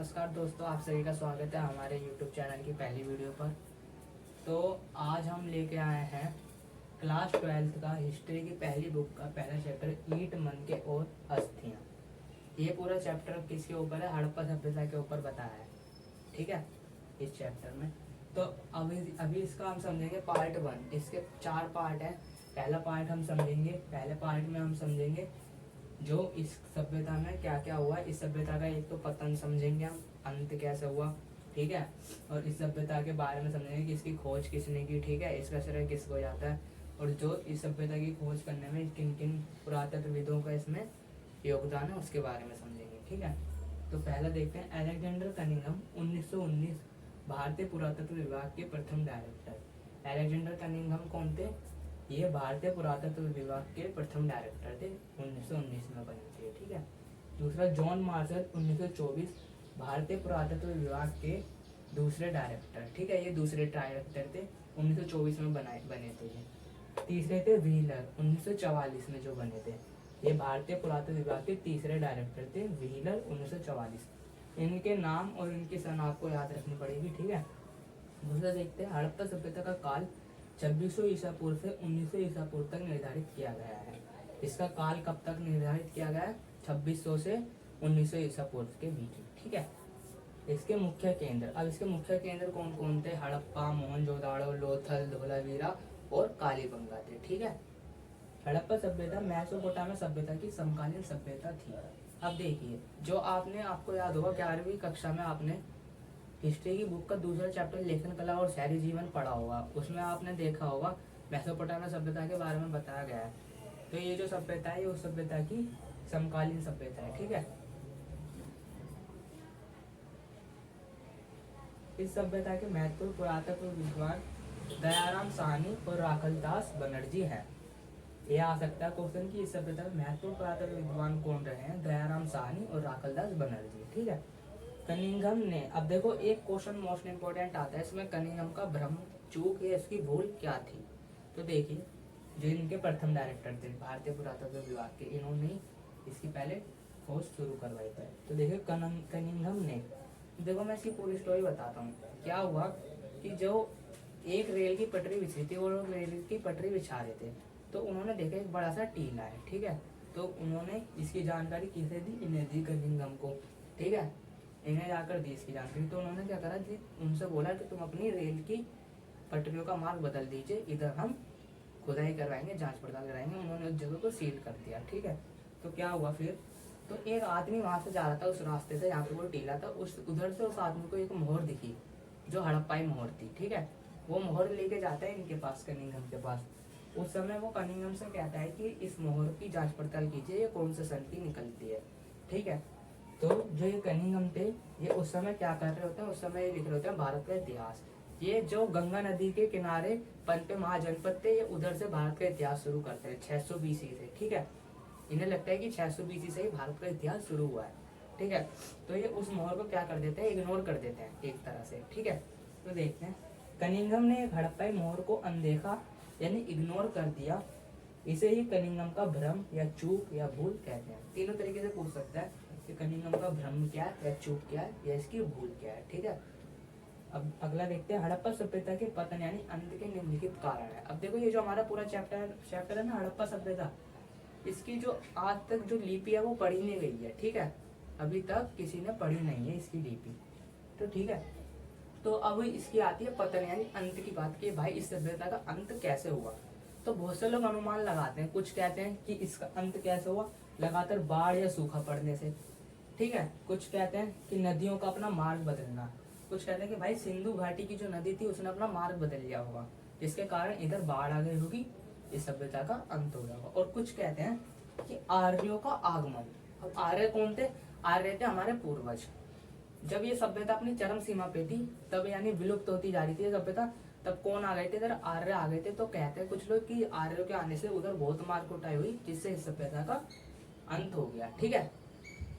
नमस्कार दोस्तों, आप सभी का स्वागत है हमारे YouTube चैनल की पहली वीडियो पर। तो आज हम लेके आए हैं क्लास 12th का हिस्ट्री की पहली बुक का पहला चैप्टर ईट मन के और अस्थियाँ। ये पूरा चैप्टर किसके ऊपर है? हड़प्पा सभ्यता के ऊपर बताया है। ठीक है, इस चैप्टर में तो अभी इसका हम समझेंगे पार्ट 1। इसके 4 पार्ट हैं। पहला पार्ट हम समझेंगे, पहले पार्ट में हम समझेंगे जो इस सभ्यता में क्या क्या हुआ। इस सभ्यता का एक तो पतन समझेंगे हम, अंत कैसे हुआ, ठीक है। और इस सभ्यता के बारे में समझेंगे कि इसकी खोज किसने की, ठीक है, इसका श्रेय किसको जाता है, और जो इस सभ्यता की खोज करने में किन किन पुरातत्वविदों का इसमें योगदान है उसके बारे में समझेंगे, ठीक है। तो पहला देखते हैं, अलेक्जेंडर कनिंघम 1919 भारतीय पुरातत्व विभाग के प्रथम डायरेक्टर। अलेक्जेंडर कनिंघम कौन थे? ये भारतीय पुरातत्व विभाग के प्रथम डायरेक्टर थे, 1919 में बने थे, ठीक है। दूसरा, जॉन मार्शल 1924 भारतीय पुरातत्व विभाग के दूसरे डायरेक्टर, ठीक है, ये दूसरे डायरेक्टर थे, 1924 में बने थे ये। तीसरे थे व्हीलर, 1944 में जो बने थे, ये भारतीय पुरातत्व विभाग के तीसरे डायरेक्टर थे, व्हीलर 1944। इनके नाम और इनकी सन आपको याद रखनी पड़ेगी, ठीक है। दूसरा देखते हैं, हड़प्पा सभ्यता का काल 2600 ईसा पूर्व से 1900 ईसा पूर्व तक निर्धारित किया गया है। इसका काल कब तक निर्धारित किया गया है? 2600 से 1900 ईसा पूर्व के बीच, ठीक है। इसके मुख्य केंद्र, अब इसके मुख्य केंद्र कौन कौन थे? हड़प्पा, मोहनजोदाड़ो, लोथल, धोलावीरा और कालीबंगा थे, ठीक है। हड़प्पा सभ्यता मेसोपोटामिया सभ्यता की समकालीन सभ्यता थी। अब देखिए, जो आपको याद होगा 11वीं कक्षा में आपने हिस्ट्री की बुक का दूसरा चैप्टर लेखन कला और शहरी जीवन पढ़ा होगा। उसमें आपने देखा होगा मेसोपोटामिया सभ्यता के बारे में बताया गया है। तो ये जो सभ्यता है, ये उस सभ्यता की समकालीन सभ्यता है, ठीक है। इस सभ्यता के महत्वपूर्ण पुरातत्व विद्वान दयाराम साहनी और राखलदास बनर्जी हैं। यह आ सकता है क्वेश्चन कि इस सभ्यता में महत्वपूर्ण पुरातत्व विद्वान कौन रहे हैं? दयाराम साहनी और राखलदास बनर्जी, ठीक है। कनिंघम ने, अब देखो एक क्वेश्चन मोस्ट इंपोर्टेंट आता है इसमें, कनिंघम का भ्रम, चूक या इसकी भूल क्या थी? तो देखिए, जो इनके प्रथम डायरेक्टर थे भारतीय पुरातत्व विभाग के, इन्होंने इसकी पहले खोज शुरू करवाई थी। तो देखिए कनिंघम ने, देखो मैं इसकी पूरी स्टोरी बताता हूँ। क्या हुआ कि जो एक रेल की पटरी बिछी थी, वो लोग रेल की पटरी बिछा रहे थे, तो उन्होंने देखा एक बड़ा सा टीला है, ठीक है। तो उन्होंने इसकी जानकारी किसे दी? इन्हें दी, कनिंघम को, ठीक है। इन्हें जाकर दी इसकी जानकारी। तो उन्होंने क्या करा जी, उनसे बोला कि तुम अपनी रेल की पटरियों का मार्ग बदल दीजिए, इधर हम खुदाई करवाएंगे, जांच पड़ताल कराएंगे। उन्होंने उस जगह को सील कर दिया, ठीक है। तो क्या हुआ फिर? तो एक आदमी वहां से जा रहा था उस रास्ते से, यहाँ पे वो टीला था, उधर से उस आदमी को एक मोहर दिखी, जो हड़प्पाई मोहर थी, ठीक है। वो मोहर लेके जाता है इनके पास, कनिंघम के पास। उस समय वो कनिंघम से कहता है कि इस मोहर की जांच पड़ताल कीजिए, ये कौन से सन की निकलती है, ठीक है। तो जो ये कनिंघम थे, ये उस समय क्या कर रहे होते हैं? उस समय ये लिख रहे होते हैं भारत का इतिहास। ये जो गंगा नदी के किनारे पनपे महाजनपद थे, ये उधर से भारत का इतिहास शुरू करते हैं 600 बीसी से, ठीक है। इन्हें लगता है कि 600 बीसी से ही भारत का इतिहास शुरू हुआ है, ठीक है। तो ये उस मोहर को क्या कर देते हैं? इग्नोर कर देते हैं एक तरह से, ठीक है। तो देखते हैं, कनिंघम ने हड़प्पाई मोहर को अनदेखा यानी इग्नोर कर दिया। इसे ही कनिंघम का भ्रम या चूक या भूल कहते हैं। तीनों तरीके से पूछ सकता है कि कनिंघम का भ्रम क्या है, या चूक क्या है, या इसकी भूल क्या है, ठीक है। अब अगला देखते हैं, हड़प्पा सभ्यता के पतन यानी अंत के निम्नलिखित कारण है। अब देखो, ये जो हमारा पूरा चैप्टर है ना, हड़प्पा सभ्यता, इसकी जो आज तक जो लिपि है वो पढ़ी नहीं गई है, ठीक है। अभी तक किसी ने पढ़ी नहीं है इसकी लिपि, तो ठीक है। तो अब इसकी आती है पतन यानी अंत की बात की, भाई इस सभ्यता का अंत कैसे हुआ। तो बहुत से लोग अनुमान लगाते हैं, कुछ कहते हैं कि इसका अंत कैसे हुआ, लगातार बाढ़ या सूखा पड़ने से, ठीक है। कुछ कहते हैं कि नदियों का अपना मार्ग बदलना, कुछ कहते हैं कि भाई सिंधु घाटी की जो नदी थी उसने अपना मार्ग बदल लिया होगा, जिसके कारण इधर बाढ़ आ गई होगी, इस सभ्यता का अंत हो गया होगा। और कुछ कहते हैं कि आर्यों का आगमन। अब आर्य कौन थे? आर्य थे हमारे पूर्वज। जब ये सभ्यता अपनी चरम सीमा पे थी, तब यानी विलुप्त होती जा रही थी ये सभ्यता, तब कौन आ गए थे? इधर आर्य आ गए थे। तो कहते हैं कुछ लोग कि आर्यों के आने से उधर बहुत मार कुटाई हुई, जिससे इस सभ्यता का अंत हो गया, ठीक है।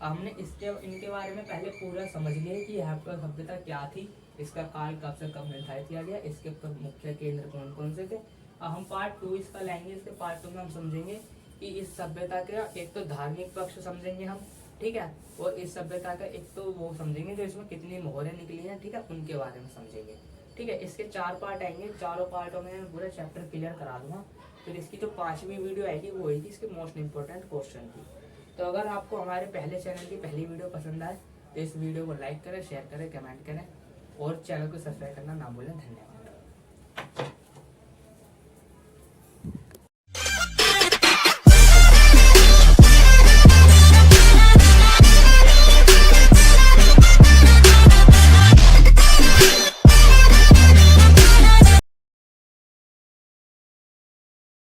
हमने इनके बारे में पहले पूरा समझ लिया कि यहाँ पर सभ्यता क्या थी, इसका काल कब से कब निर्धारित किया गया, इसके मुख्य केंद्र कौन कौन से थे। अब हम पार्ट 2 इसका लेंगे। इसके पार्ट 2 में हम समझेंगे कि इस सभ्यता का एक तो धार्मिक पक्ष समझेंगे हम, ठीक है। और इस सभ्यता का एक तो वो समझेंगे जो इसमें कितनी मोहरें निकली हैं, ठीक है, उनके बारे में समझेंगे। ठीक है, इसके 4 पार्ट आएंगे, चारों पार्टों में मैं पूरा चैप्टर क्लियर करा दूंगा। फिर इसकी जो 5वीं वीडियो आएगी वो होगी इसके मोस्ट इंपॉर्टेंट क्वेश्चन की। तो अगर आपको हमारे पहले चैनल की पहली वीडियो पसंद आए तो इस वीडियो को लाइक करें, शेयर करें, कमेंट करें और चैनल को सब्सक्राइब करना ना भूलें। धन्यवाद।